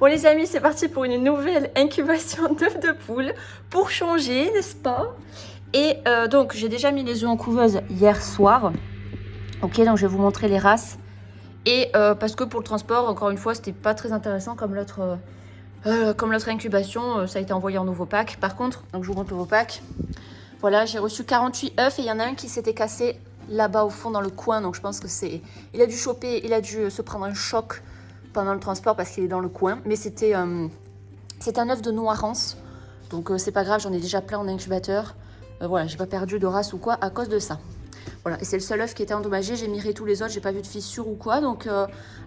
Bon les amis, c'est parti pour une nouvelle incubation d'œufs de poule pour changer, n'est-ce pas? Et donc j'ai déjà mis les œufs en couveuse hier soir. Ok, donc je vais vous montrer les races. Et parce que pour le transport, encore une fois, c'était pas très intéressant comme l'autre incubation, ça a été envoyé en nouveau pack. Par contre, donc je vous montre le nouveau pack. Voilà, j'ai reçu 48 œufs et il y en a un qui s'était cassé là-bas au fond dans le coin. Donc je pense que il a dû se prendre un choc pendant le transport parce qu'il est dans le coin. Mais c'est un œuf de noirance. Donc c'est pas grave, j'en ai déjà plein en incubateur. Voilà, j'ai pas perdu de race ou quoi à cause de ça. Voilà, et c'est le seul œuf qui était endommagé. J'ai miré tous les autres, j'ai pas vu de fissure ou quoi. Donc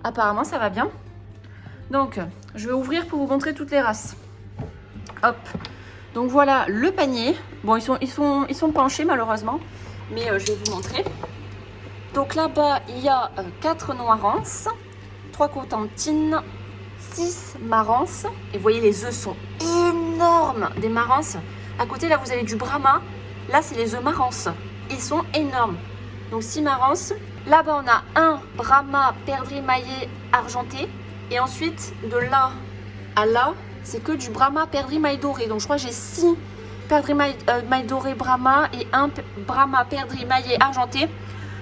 apparemment ça va bien. Donc je vais ouvrir pour vous montrer toutes les races. Hop. Donc voilà le panier. Bon, ils sont penchés malheureusement. Mais je vais vous montrer. Donc là-bas, il y a 4 noirances, 3 cotentines, 6 marances. Et vous voyez, les œufs sont énormes, des marances. À côté, là, vous avez du brahma. Là, c'est les œufs marances. Ils sont énormes. Donc 6 marances. Là-bas, on a un brahma perdrix maillé argenté. Et ensuite, de là à là, c'est que du brahma perdrix maille doré. Donc je crois que j'ai 6 perdrix maille doré brahma et un brahma perdrix maillé argenté.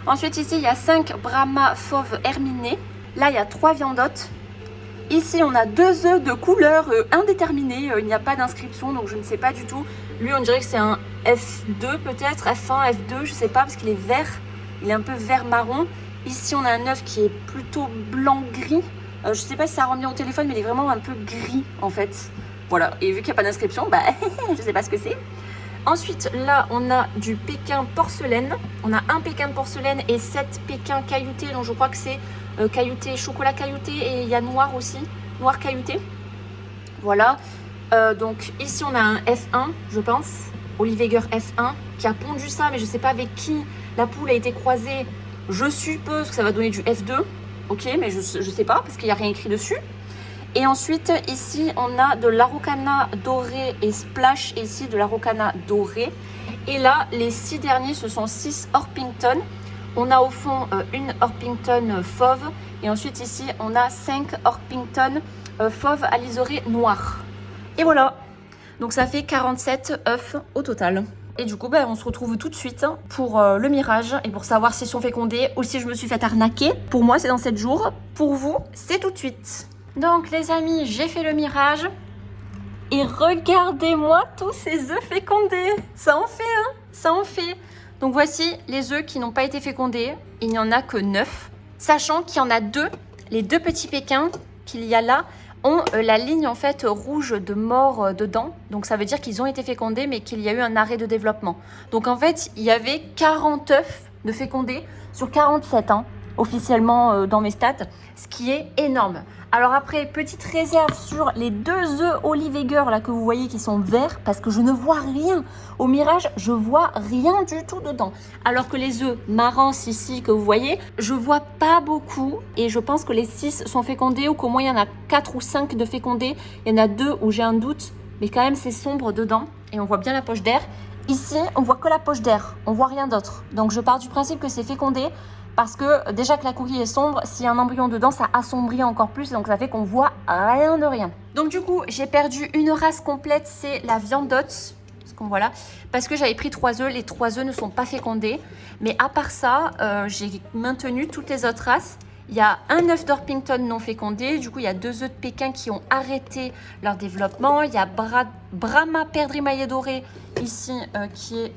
Ensuite, ici, il y a 5 brahma fauve herminé. Là, il y a 3 viandottes. Ici, on a 2 œufs de couleur indéterminée. Il n'y a pas d'inscription, donc je ne sais pas du tout. Lui, on dirait que c'est un F2 peut-être, F1, F2, je ne sais pas, parce qu'il est vert. Il est un peu vert-marron. Ici, on a un œuf qui est plutôt blanc-gris. Je ne sais pas si ça rend bien au téléphone, mais il est vraiment un peu gris, en fait. Voilà, et vu qu'il n'y a pas d'inscription, bah, je ne sais pas ce que c'est. Ensuite, là, on a du Pékin porcelaine. On a un Pékin porcelaine et 7 Pékins cailloutés. Donc, je crois que c'est caillouté, chocolat caillouté. Et il y a noir aussi, noir caillouté. Voilà. Donc, ici, on a un F1, je pense. Oliveger F1, qui a pondu ça. Mais je ne sais pas avec qui la poule a été croisée. Je suppose que ça va donner du F2. Ok, mais je ne sais pas, parce qu'il n'y a rien écrit dessus. Et ensuite, ici, on a de l'araucana doré et splash, et ici, de l'araucana doré. Et là, les 6 derniers, ce sont 6 Orpington. On a au fond une Orpington fauve. Et ensuite, ici, on a 5 Orpington fauve alizoré noir. Et voilà. Donc, ça fait 47 œufs au total. Et du coup, ben, on se retrouve tout de suite pour le mirage et pour savoir s'ils sont fécondés ou si je me suis fait arnaquer. Pour moi, c'est dans 7 jours. Pour vous, c'est tout de suite. Donc les amis, j'ai fait le mirage et regardez-moi tous ces œufs fécondés. Ça en fait, hein? Ça en fait. Donc voici les œufs qui n'ont pas été fécondés. Il n'y en a que 9. Sachant qu'il y en a 2, les 2 petits Pékins qu'il y a là ont la ligne en fait rouge de mort dedans. Donc ça veut dire qu'ils ont été fécondés mais qu'il y a eu un arrêt de développement. Donc en fait, il y avait 40 œufs de fécondés sur 47 officiellement dans mes stats, ce qui est énorme. Alors après, petite réserve sur les 2 œufs Oliveger là que vous voyez qui sont verts parce que je ne vois rien. Au mirage, je vois rien du tout dedans. Alors que les œufs marance ici que vous voyez, je vois pas beaucoup et je pense que les 6 sont fécondés ou qu'au moins il y en a 4 ou 5 de fécondés. Il y en a 2 où j'ai un doute, mais quand même c'est sombre dedans et on voit bien la poche d'air. Ici, on voit que la poche d'air, on voit rien d'autre. Donc je pars du principe que c'est fécondé. Parce que déjà que la coquille est sombre, s'il y a un embryon dedans, ça assombrit encore plus. Donc ça fait qu'on voit rien de rien. Donc du coup, j'ai perdu une race complète, c'est la viandotte. Voilà, parce que j'avais pris 3 œufs. Les 3 œufs ne sont pas fécondés. Mais à part ça, j'ai maintenu toutes les autres races. Il y a un œuf d'Orpington non fécondé. Du coup, il y a 2 œufs de Pékin qui ont arrêté leur développement. Il y a Brahma perdrix maillé doré ici qui est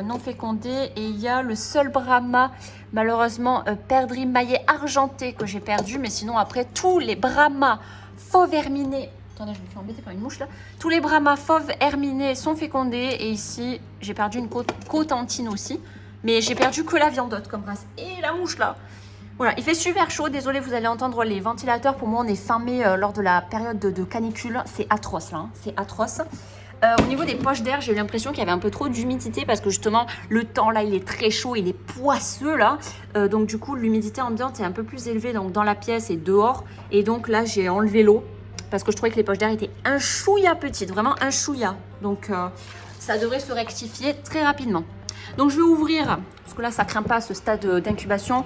non fécondé. Et il y a le seul Brahma, malheureusement, perdrix maillé argenté que j'ai perdu. Mais sinon, après, tous les Brahma fauve herminés. Attendez, je me fais embêter par une mouche là. Tous les Brahma fauves herminés sont fécondés. Et ici, j'ai perdu une cotentine aussi. Mais j'ai perdu que la viandotte comme race. Et la mouche là. Voilà, il fait super chaud. Désolé, vous allez entendre les ventilateurs. Pour moi, on est fin mai lors de la période de canicule. C'est atroce là, hein. C'est atroce. Au niveau des poches d'air, j'ai eu l'impression qu'il y avait un peu trop d'humidité parce que justement, le temps là, il est très chaud, il est poisseux là. Donc du coup, l'humidité ambiante est un peu plus élevée donc, dans la pièce et dehors. Et donc là, j'ai enlevé l'eau parce que je trouvais que les poches d'air étaient un chouïa petites, vraiment un chouïa. Donc ça devrait se rectifier très rapidement. Donc je vais ouvrir, parce que là ça craint pas ce stade d'incubation,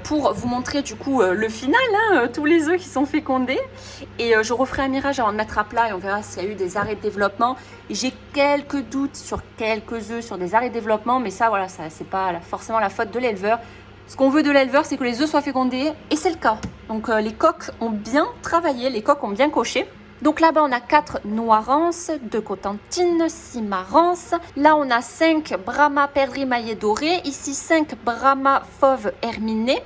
pour vous montrer du coup le final, hein, tous les œufs qui sont fécondés. Et je referai un mirage avant de mettre à plat et on verra s'il y a eu des arrêts de développement. J'ai quelques doutes sur quelques œufs, sur des arrêts de développement, mais ça voilà, ça c'est pas forcément la faute de l'éleveur. Ce qu'on veut de l'éleveur, c'est que les œufs soient fécondés et c'est le cas. Donc les coqs ont bien travaillé, les coqs ont bien coché. Donc là-bas, on a 4 noirances, 2 cotentines, 6 marances. Là, on a 5 brahma perdrix maillé doré. Ici, 5 brahma fauve herminé.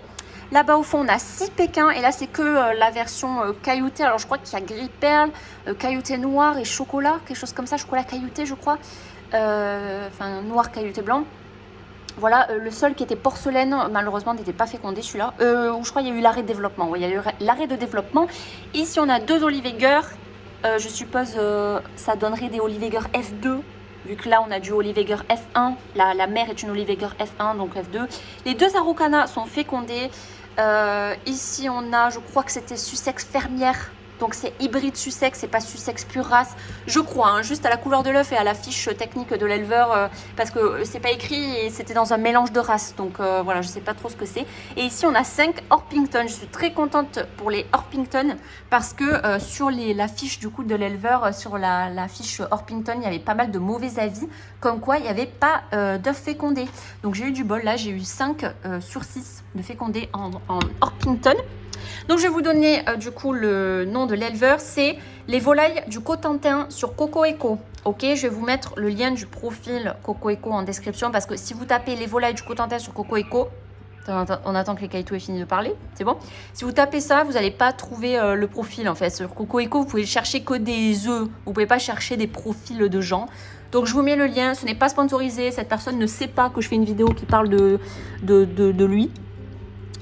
Là-bas, au fond, on a 6 pékins. Et là, c'est que la version cailloutée. Alors, je crois qu'il y a gris perle, caillouté noir et chocolat. Quelque chose comme ça, chocolat caillouté, je crois. Enfin, noir caillouté blanc. Voilà, le seul qui était porcelaine, malheureusement, n'était pas fécondé celui-là. Où je crois qu'il y a eu l'arrêt de développement. Oui, il y a eu l'arrêt de développement. Ici, on a 2 Oliveger. Je suppose ça donnerait des Oliveger F2. Vu que là, on a du Oliveger F1. La mère est une Oliveger F1, donc F2. Les 2 Araucana sont fécondés. Ici, on a, je crois que c'était Sussex fermière. Donc c'est hybride Sussex, c'est pas Sussex pure race, je crois, hein, juste à la couleur de l'œuf et à la fiche technique de l'éleveur, parce que c'est pas écrit et c'était dans un mélange de races, donc voilà, je sais pas trop ce que c'est. Et ici on a 5 Orpington, je suis très contente pour les Orpington, parce que sur la fiche du coup de l'éleveur, sur la fiche Orpington, il y avait pas mal de mauvais avis, comme quoi il n'y avait pas d'œufs fécondés. Donc j'ai eu du bol, là j'ai eu 5 sur 6 de fécondés en Orpington. Donc je vais vous donner du coup le nom de l'éleveur, c'est les volailles du Cotentin sur Coco Eco. Ok, je vais vous mettre le lien du profil Coco Eco en description parce que si vous tapez les volailles du Cotentin sur Coco Eco, on attend que les caïtos aient fini de parler, c'est bon. Si vous tapez ça, vous n'allez pas trouver le profil en fait. Sur Coco Eco, vous pouvez chercher que des œufs, vous pouvez pas chercher des profils de gens. Donc je vous mets le lien, ce n'est pas sponsorisé, cette personne ne sait pas que je fais une vidéo qui parle de lui.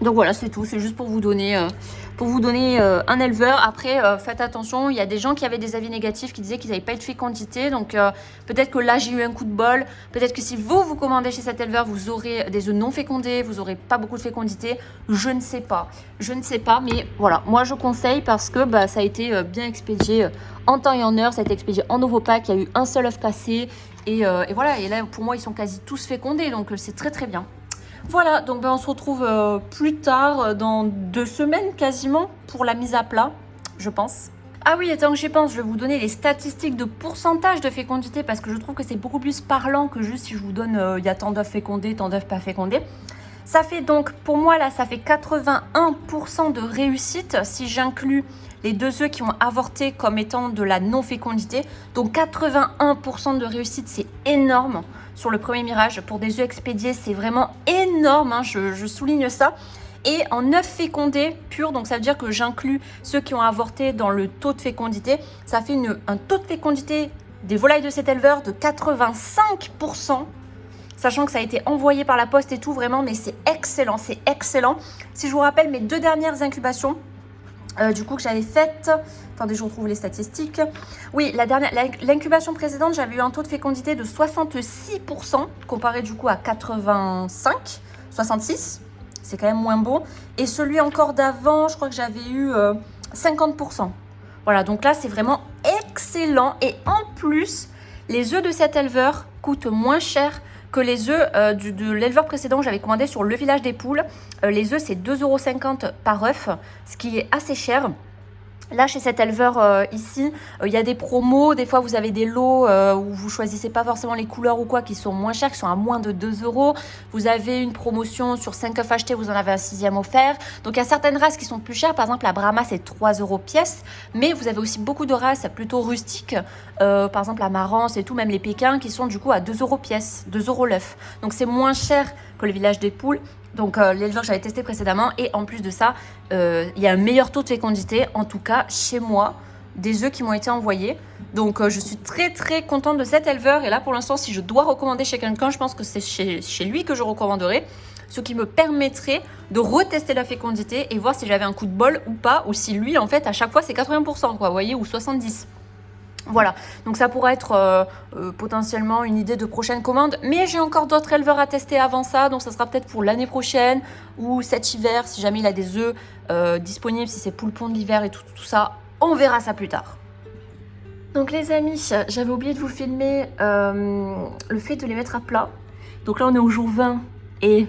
Donc voilà, c'est tout, c'est juste pour vous donner un éleveur. Après, faites attention, il y a des gens qui avaient des avis négatifs qui disaient qu'ils n'avaient pas eu de fécondité. Donc peut-être que là, j'ai eu un coup de bol. Peut-être que si vous commandez chez cet éleveur, vous aurez des œufs non fécondés, vous n'aurez pas beaucoup de fécondité. Je ne sais pas, mais voilà, moi je conseille parce que ça a été bien expédié en temps et en heure. Ça a été expédié en Novopac, il y a eu un seul œuf cassé. Et voilà, et là pour moi, ils sont quasi tous fécondés, donc c'est très très bien. Voilà, donc on se retrouve plus tard, dans 2 semaines quasiment, pour la mise à plat, je pense. Ah oui, et tant que j'y pense, je vais vous donner les statistiques de pourcentage de fécondité parce que je trouve que c'est beaucoup plus parlant que juste si je vous donne il y a tant d'œufs fécondés, tant d'œufs pas fécondés. Ça fait donc, pour moi là, ça fait 81% de réussite si j'inclus les 2 œufs qui ont avorté comme étant de la non-fécondité. Donc 81% de réussite, c'est énorme sur le premier mirage. Pour des œufs expédiés, c'est vraiment énorme, hein, je souligne ça. Et en œufs fécondés purs, donc ça veut dire que j'inclus ceux qui ont avorté dans le taux de fécondité. Ça fait un taux de fécondité des volailles de cet éleveur de 85%. Sachant que ça a été envoyé par la poste et tout, vraiment, mais c'est excellent, c'est excellent. Si je vous rappelle mes 2 dernières incubations, du coup que j'avais faites, attendez, je retrouve les statistiques. Oui, l'incubation précédente, j'avais eu un taux de fécondité de 66%, comparé du coup à 85, 66, c'est quand même moins bon. Et celui encore d'avant, je crois que j'avais eu 50%. Voilà, donc là, c'est vraiment excellent. Et en plus, les œufs de cet éleveur coûtent moins cher que les œufs de l'éleveur précédent que j'avais commandé sur le village des poules. Les œufs, c'est 2,50 € par œuf, ce qui est assez cher. Là, chez cet éleveur ici, il y a des promos. Des fois, vous avez des lots où vous choisissez pas forcément les couleurs ou quoi, qui sont moins chers, qui sont à moins de 2 €. Vous avez une promotion sur 5 œufs achetés, vous en avez un 6e offert. Donc, il y a certaines races qui sont plus chères. Par exemple, la Brahma, c'est 3 € pièce. Mais vous avez aussi beaucoup de races plutôt rustiques. Par exemple, la Marance et tout, même les Pékins, qui sont du coup à 2 € pièce, 2 € l'œuf. Donc, c'est moins cher que le village des poules. Donc l'éleveur que j'avais testé précédemment et en plus de ça, il y a un meilleur taux de fécondité, en tout cas chez moi, des œufs qui m'ont été envoyés. Donc je suis très très contente de cet éleveur et là pour l'instant si je dois recommander chez quelqu'un, je pense que c'est chez lui que je recommanderais. Ce qui me permettrait de retester la fécondité et voir si j'avais un coup de bol ou pas, ou si lui en fait à chaque fois c'est 80%, quoi, vous voyez, ou 70%. Voilà, donc ça pourrait être potentiellement une idée de prochaine commande. Mais j'ai encore d'autres éleveurs à tester avant ça. Donc ça sera peut-être pour l'année prochaine ou cet hiver. Si jamais il a des œufs disponibles, si c'est poule-pond de l'hiver et tout ça. On verra ça plus tard. Donc les amis, j'avais oublié de vous filmer le fait de les mettre à plat. Donc là on est au jour 20 et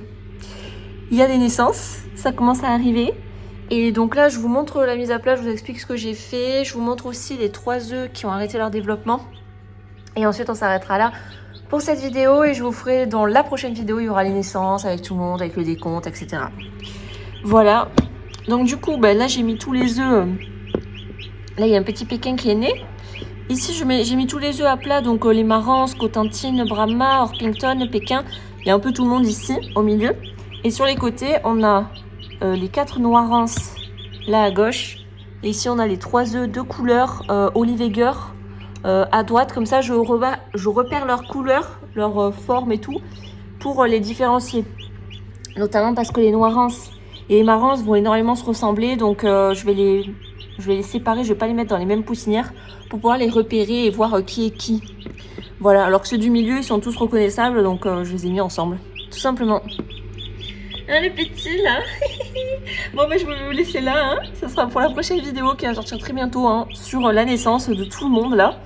il y a des naissances, ça commence à arriver. Et donc là je vous montre la mise à plat, je vous explique ce que j'ai fait. Je vous montre aussi les 3 œufs qui ont arrêté leur développement. Et ensuite on s'arrêtera là pour cette vidéo et je vous ferai dans la prochaine vidéo, il y aura les naissances avec tout le monde, avec le décompte, etc. Voilà. Donc du coup, là j'ai mis tous les œufs. Là il y a un petit Pékin qui est né. Ici j'ai mis tous les œufs à plat, donc les Marans, Cotentine, Brahma, Orpington, Pékin. Il y a un peu tout le monde ici, au milieu. Et sur les côtés, on a les 4 Noirans là à gauche. Et ici on a les 3 œufs de couleur Olive Egger à droite. Comme ça je repère leur couleur, leur forme et tout, pour les différencier. Notamment parce que les Noirans et les Marans vont énormément se ressembler, donc je vais les séparer, je vais pas les mettre dans les mêmes poussinières pour pouvoir les repérer et voir qui est qui. Voilà, alors que ceux du milieu, ils sont tous reconnaissables, donc je les ai mis ensemble, tout simplement. Hein, les petits, là. Bon, je vais vous laisser là, hein. Ça sera pour la prochaine vidéo qui va sortir très bientôt, hein, sur la naissance de tout le monde, là.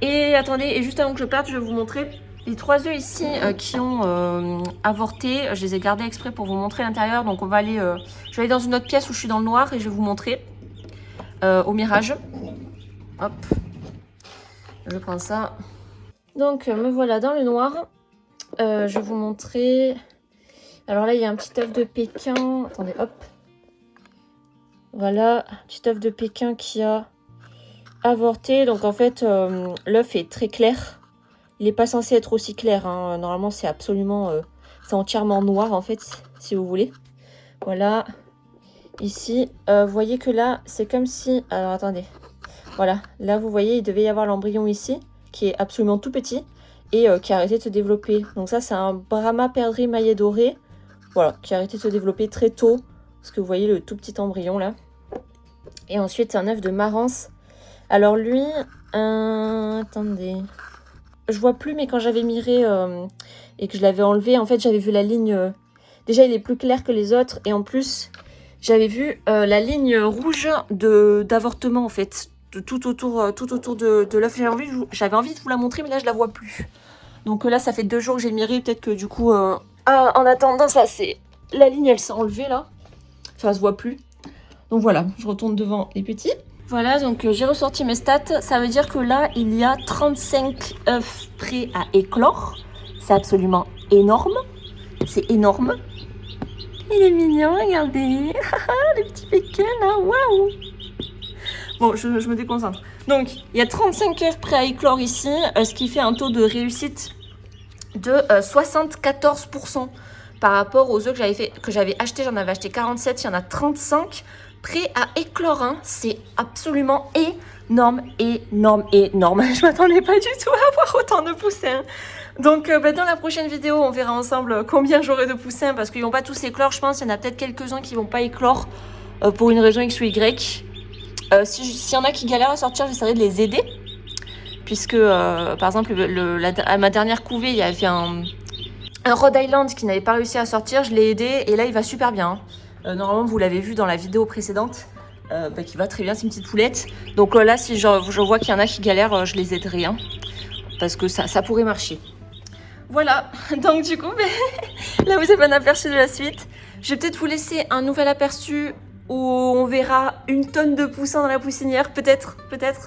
Et attendez, et juste avant que je parte, je vais vous montrer les 3 œufs ici qui ont avorté. Je les ai gardés exprès pour vous montrer l'intérieur. Donc on va aller, je vais aller dans une autre pièce où je suis dans le noir et je vais vous montrer au mirage. Hop, je prends ça. Donc me voilà dans le noir. Je vais vous montrer. Alors là il y a un petit œuf de Pékin. Attendez, hop. Voilà, un petit œuf de Pékin qui a avorté. Donc en fait l'œuf est très clair. Il n'est pas censé être aussi clair, hein. Normalement c'est absolument, c'est entièrement noir en fait, si vous voulez. Voilà, ici, vous voyez que là, c'est comme si, alors attendez, voilà, là vous voyez, il devait y avoir l'embryon ici, qui est absolument tout petit, et qui a arrêté de se développer. Donc ça c'est un Brahma perdrix maillet doré, voilà, qui a arrêté de se développer très tôt, parce que vous voyez le tout petit embryon là. Et ensuite un œuf de Marans. Alors lui, attendez... Je vois plus, mais quand j'avais miré et que je l'avais enlevé, en fait, j'avais vu la ligne... déjà, il est plus clair que les autres. Et en plus, j'avais vu la ligne rouge d'avortement, en fait. Tout autour de l'œuf. J'avais envie de vous la montrer, mais là, je la vois plus. Donc là, ça fait 2 jours que j'ai miré. Peut-être que du coup... en attendant, ça, c'est... La ligne, elle s'est enlevée, là. Ça se voit plus. Donc voilà, je retourne devant les petits. Voilà, donc j'ai ressorti mes stats. Ça veut dire que là, il y a 35 œufs prêts à éclore. C'est absolument énorme. C'est énorme. Il est mignon, regardez. Les petits Pékins, là, waouh. Bon, je me déconcentre. Donc, il y a 35 œufs prêts à éclore ici, ce qui fait un taux de réussite de 74% par rapport aux œufs que j'avais achetés. J'en avais acheté 47, il y en a 35 prêt à éclore, hein. C'est absolument énorme. Je m'attendais pas du tout à avoir autant de poussins. Donc dans la prochaine vidéo, on verra ensemble combien j'aurai de poussins, parce qu'ils vont pas tous éclore, je pense. Il y en a peut-être quelques-uns qui vont pas éclore pour une raison X ou Y. S'il y en a qui galèrent à sortir, j'essaierai de les aider. Puisque, par exemple, à ma dernière couvée, il y avait un Rhode Island qui n'avait pas réussi à sortir. Je l'ai aidé et là, il va super bien, hein. Normalement, vous l'avez vu dans la vidéo précédente, qui va très bien, c'est une petite poulette. Donc là, si je vois qu'il y en a qui galèrent, je les aiderai, hein, parce que ça pourrait marcher. Voilà, donc du coup, là, vous avez un aperçu de la suite. Je vais peut-être vous laisser un nouvel aperçu où on verra 1 tonne de poussins dans la poussinière, peut-être.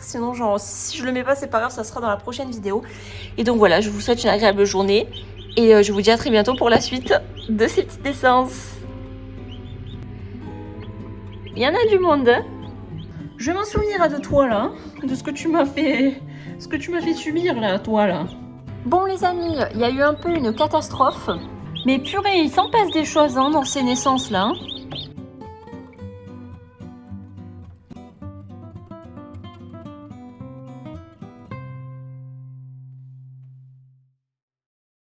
Sinon, genre, si je le mets pas, c'est pas grave, ça sera dans la prochaine vidéo. Et donc voilà, je vous souhaite une agréable journée et je vous dis à très bientôt pour la suite de ces petites naissances. Il y en a du monde, hein. Je m'en souviens de toi là, de ce que tu m'as fait, subir là, toi là. Bon les amis, il y a eu un peu une catastrophe, mais purée, il s'en passe des choses, hein, dans ces naissances là, hein.